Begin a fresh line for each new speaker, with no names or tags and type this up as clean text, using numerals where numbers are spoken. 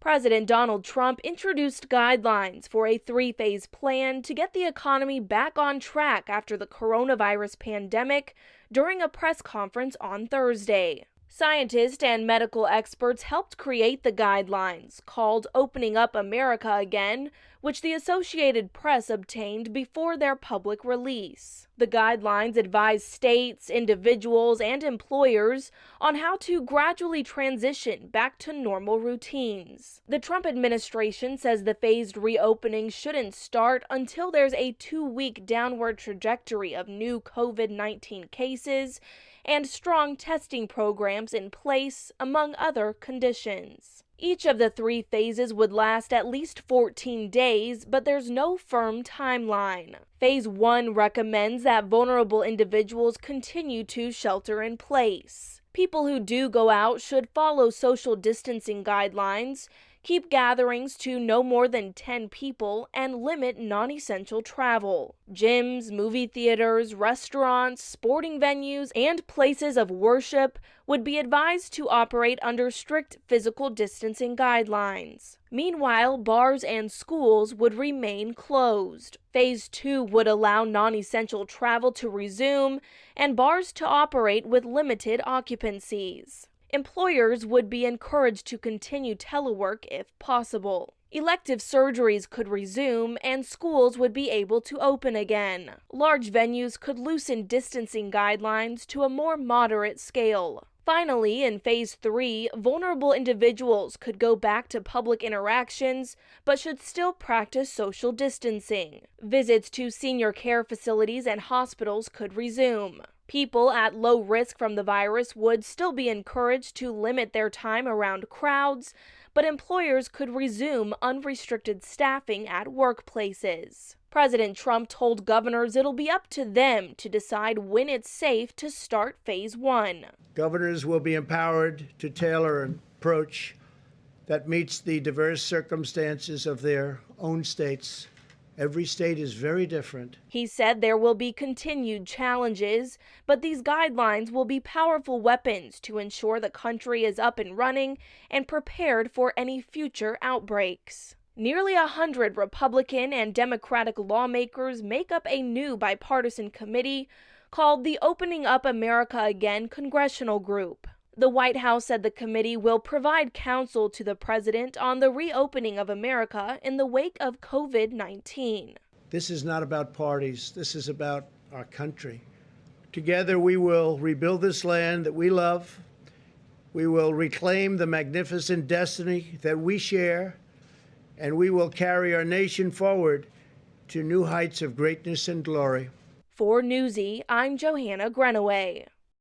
President Donald Trump introduced guidelines for a three-phase plan to get the economy back on track after the coronavirus pandemic during a press conference on Thursday. Scientists and medical experts helped create the guidelines, called Opening Up America Again, which the Associated Press obtained before their public release. The guidelines advise states, individuals, and employers on how to gradually transition back to normal routines. The Trump administration says the phased reopening shouldn't start until there's a 2-week downward trajectory of new COVID-19 cases and strong testing programs in place, among other conditions. Each of the three phases would last at least 14 days, but there's no firm timeline. Phase 1 recommends that vulnerable individuals continue to shelter in place. People who do go out should follow social distancing guidelines, keep gatherings to no more than 10 people, and limit non-essential travel. Gyms, movie theaters, restaurants, sporting venues, and places of worship would be advised to operate under strict physical distancing guidelines. Meanwhile, bars and schools would remain closed. Phase 2 would allow non-essential travel to resume and bars to operate with limited occupancies. Employers would be encouraged to continue telework if possible. Elective surgeries could resume and schools would be able to open again. Large venues could loosen distancing guidelines to a more moderate scale. Finally, in Phase 3, vulnerable individuals could go back to public interactions, but should still practice social distancing. Visits to senior care facilities and hospitals could resume. People at low risk from the virus would still be encouraged to limit their time around crowds, but employers could resume unrestricted staffing at workplaces. President Trump told governors it'll be up to them to decide when it's safe to start Phase 1.
Governors will be empowered to tailor an approach that meets the diverse circumstances of their own states. Every state is very different.
He said there will be continued challenges, but these guidelines will be powerful weapons to ensure the country is up and running and prepared for any future outbreaks. Nearly 100 Republican and Democratic lawmakers make up a new bipartisan committee called the Opening Up America Again Congressional Group. The White House said the committee will provide counsel to the president on the reopening of America in the wake of COVID-19.
This is not about parties. This is about our country. Together we will rebuild this land that we love. We will reclaim the magnificent destiny that we share, and we will carry our nation forward to new heights of greatness and glory.
For Newsy, I'm Johanna Grenaway.